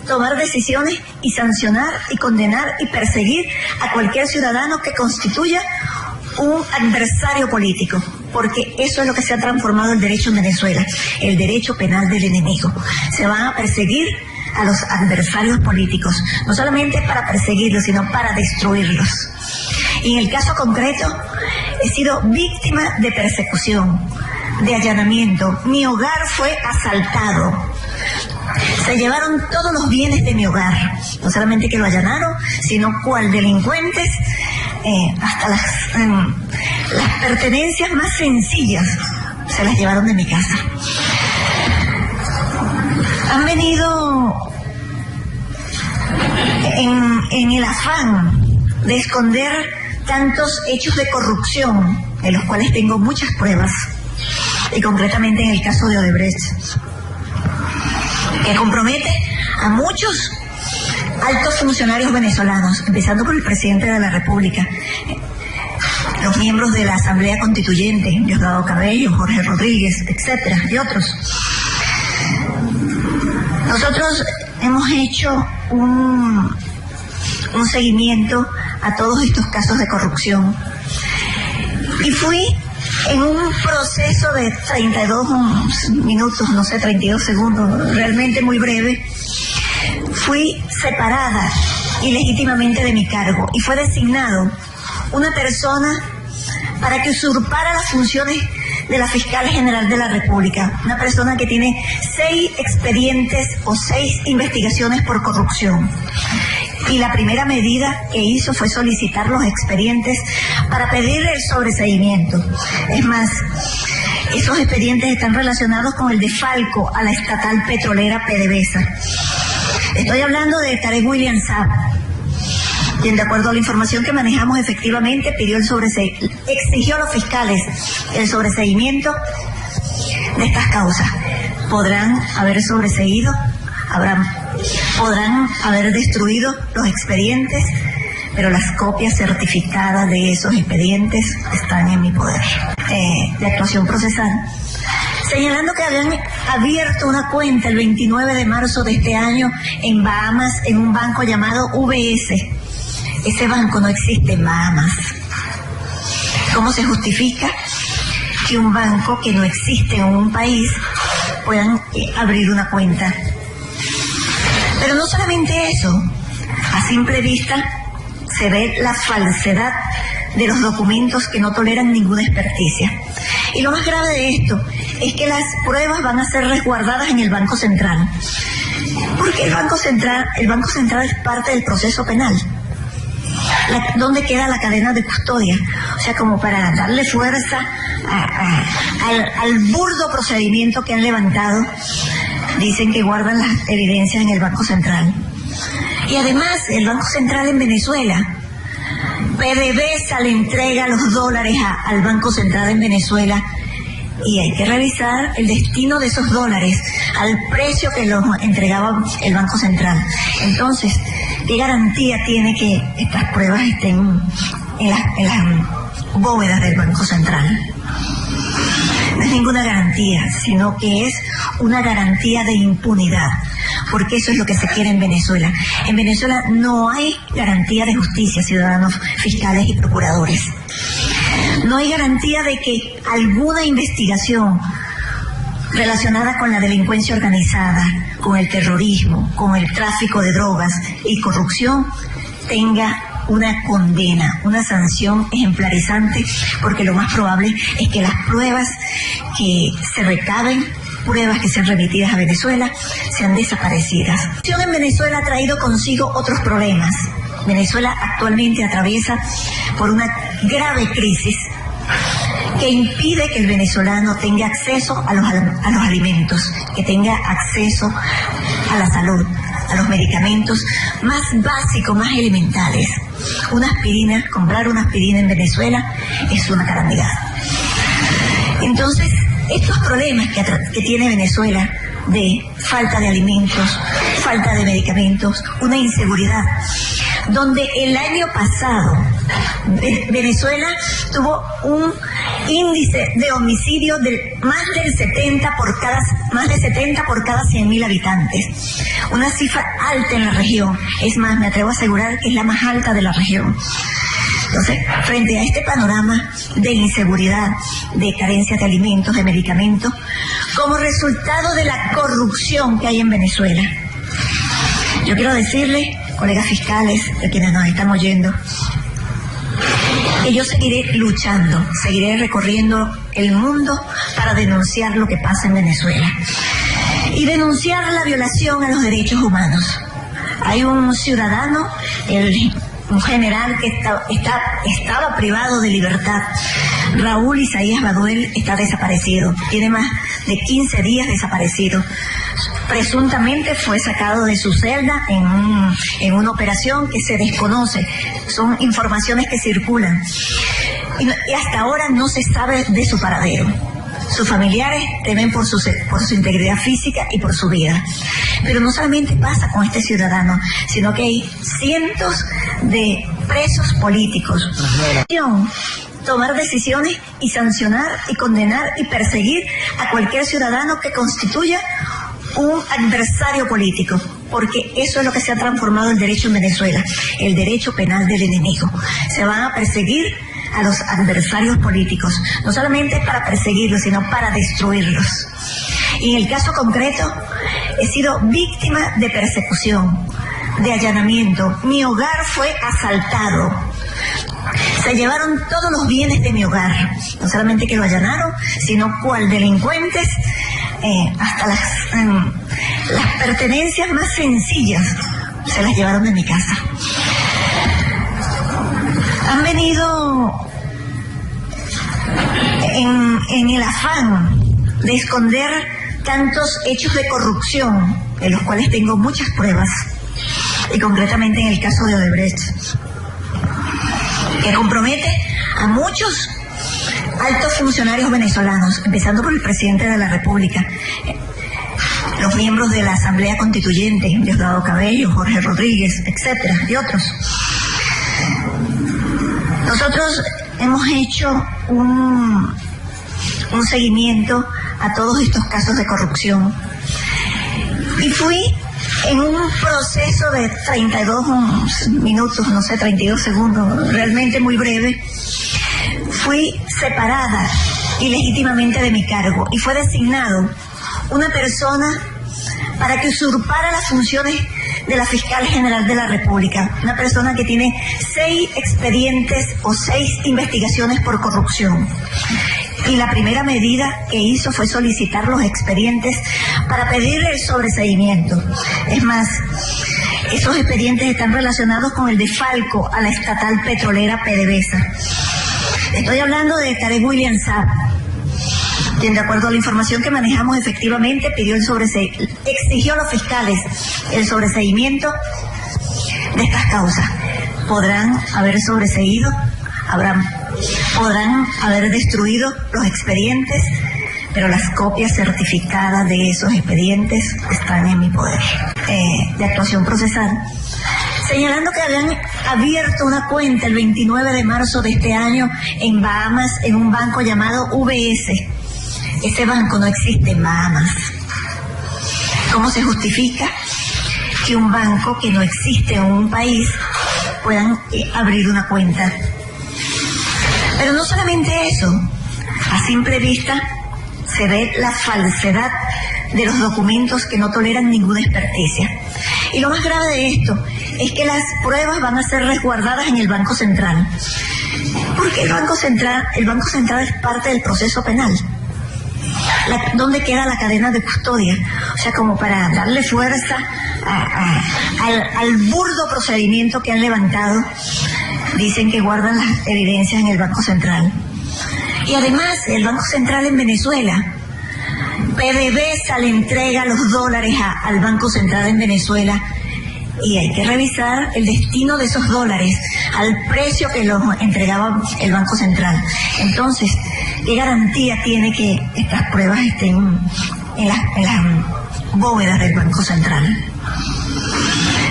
tomar decisiones y sancionar y condenar y perseguir a cualquier ciudadano que constituya un adversario político, porque eso es lo que se ha transformado el derecho en Venezuela, el derecho penal del enemigo. Se van a perseguir a los adversarios políticos, no solamente para perseguirlos, sino para destruirlos. Y en el caso concreto, he sido víctima de persecución, de allanamiento. Mi hogar fue asaltado. Se llevaron todos los bienes de mi hogar. No solamente que lo allanaron, sino cual delincuentes, hasta las pertenencias más sencillas se las llevaron de mi casa. Han venido en el afán de esconder tantos hechos de corrupción, de los cuales tengo muchas pruebas, y concretamente en el caso de Odebrecht, que compromete a muchos altos funcionarios venezolanos, empezando por el presidente de la República, los miembros de la Asamblea Constituyente, Diosdado Cabello, Jorge Rodríguez, etcétera, y otros. Nosotros hemos hecho un seguimiento a todos estos casos de corrupción y fui en un proceso de 32 minutos, 32 segundos, realmente muy breve. Fui separada ilegítimamente de mi cargo y fue designado una persona para que usurpara las funciones de la Fiscal General de la República, una persona que tiene 6 expedientes o 6 investigaciones por corrupción. Y la primera medida que hizo fue solicitar los expedientes para pedirle el sobreseimiento. Es más, esos expedientes están relacionados con el desfalco a la estatal petrolera PDVSA. Estoy hablando de Tarek William Saab, quien, de acuerdo a la información que manejamos, efectivamente exigió a los fiscales el sobreseimiento de estas causas. Podrán haber sobreseído, podrán haber destruido los expedientes, pero las copias certificadas de esos expedientes están en mi poder. De actuación procesal, señalando que habían abierto una cuenta el 29 de marzo de este año en Bahamas, en un banco llamado UBS. Ese banco no existe en Bahamas. ¿Cómo se justifica que un banco que no existe en un país puedan abrir una cuenta? Pero no solamente eso, a simple vista se ve la falsedad de los documentos que no toleran ninguna experticia. Y lo más grave de esto es que las pruebas van a ser resguardadas en el Banco Central. Porque el Banco Central es parte del proceso penal. ¿Dónde queda la cadena de custodia? O sea, como para darle fuerza al burdo procedimiento que han levantado, dicen que guardan las evidencias en el Banco Central. Y además, el Banco Central en Venezuela, PDVSA le entrega los dólares al Banco Central en Venezuela, y hay que revisar el destino de esos dólares al precio que los entregaba el Banco Central. Entonces, ¿qué garantía tiene que estas pruebas estén en las bóvedas del Banco Central? No es ninguna garantía, sino que es una garantía de impunidad, porque eso es lo que se quiere en Venezuela. En Venezuela no hay garantía de justicia, ciudadanos, fiscales y procuradores. No hay garantía de que alguna investigación relacionada con la delincuencia organizada, con el terrorismo, con el tráfico de drogas y corrupción tenga una condena, una sanción ejemplarizante, porque lo más probable es que las pruebas que se recaben, pruebas que sean remitidas a Venezuela, sean desaparecidas. La situación en Venezuela ha traído consigo otros problemas. Venezuela actualmente atraviesa por una grave crisis que impide que el venezolano tenga acceso a los alimentos, que tenga acceso a la salud, a los medicamentos más básicos, más elementales. Comprar una aspirina en Venezuela es una calamidad. Entonces, estos problemas que tiene Venezuela de falta de alimentos, falta de medicamentos, una inseguridad, donde el año pasado Venezuela tuvo un índice de homicidio de más de 70 por cada 100.000 habitantes. Una cifra alta en la región. Es más, me atrevo a asegurar que es la más alta de la región. Entonces, frente a este panorama de inseguridad, de carencia de alimentos, de medicamentos, como resultado de la corrupción que hay en Venezuela, yo quiero decirles, colegas fiscales, de quienes nos están oyendo, que yo seguiré luchando, seguiré recorriendo el mundo para denunciar lo que pasa en Venezuela y denunciar la violación a los derechos humanos. Hay un ciudadano, un general que estaba privado de libertad. Raúl Isaías Baduel está desaparecido, tiene más de 15 días desaparecido. Presuntamente fue sacado de su celda en una operación que se desconoce. Son informaciones que circulan. Y hasta ahora no se sabe de su paradero. Sus familiares temen por su integridad física y por su vida. Pero no solamente pasa con este ciudadano, sino que hay cientos de presos políticos. Tomar decisiones y sancionar y condenar y perseguir a cualquier ciudadano que constituya un adversario político, porque eso es lo que se ha transformado el derecho en Venezuela, el derecho penal del enemigo. Se van a perseguir a los adversarios políticos, no solamente para perseguirlos, sino para destruirlos. Y en el caso concreto, he sido víctima de persecución, de allanamiento. Mi hogar fue asaltado. Se llevaron todos los bienes de mi hogar. No solamente que lo allanaron, sino cual delincuentes, hasta las pertenencias más sencillas se las llevaron de mi casa. Han venido en el afán de esconder tantos hechos de corrupción, de los cuales tengo muchas pruebas, y concretamente en el caso de Odebrecht, que compromete a muchos altos funcionarios venezolanos, empezando por el presidente de la República, los miembros de la Asamblea Constituyente, Diosdado Cabello, Jorge Rodríguez, etcétera, y otros. Nosotros hemos hecho un seguimiento a todos estos casos de corrupción y fui en un proceso de 32 minutos, 32 segundos, realmente muy breve. Fui separada ilegítimamente de mi cargo y fue designado una persona para que usurpara las funciones de la Fiscal General de la República, una persona que tiene 6 expedientes o 6 investigaciones por corrupción. Y la primera medida que hizo fue solicitar los expedientes para pedirle el sobreseimiento. Es más, esos expedientes están relacionados con el desfalco a la estatal petrolera PDVSA. Estoy hablando de Tarek William Saab, quien, de acuerdo a la información que manejamos, efectivamente exigió a los fiscales el sobreseimiento de estas causas. Podrán haber sobreseído, podrán haber destruido los expedientes, pero las copias certificadas de esos expedientes están en mi poder. De actuación procesal, señalando que habían abierto una cuenta el 29 de marzo de este año en Bahamas, en un banco llamado UBS. Ese banco no existe en Bahamas. ¿Cómo se justifica que un banco que no existe en un país puedan abrir una cuenta? Pero no solamente eso, a simple vista se ve la falsedad de los documentos que no toleran ninguna experticia. Y lo más grave de esto es que las pruebas van a ser resguardadas en el Banco Central. Porque el Banco Central es parte del proceso penal. ¿Dónde queda la cadena de custodia? O sea, como para darle fuerza al burdo procedimiento que han levantado, dicen que guardan las evidencias en el Banco Central. Y además, el Banco Central en Venezuela, PDVSA le entrega los dólares al Banco Central en Venezuela, y hay que revisar el destino de esos dólares al precio que los entregaba el Banco Central. Entonces, ¿qué garantía tiene que estas pruebas estén en las bóvedas del Banco Central?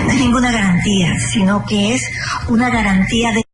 Desde ninguna garantía, sino que es una garantía de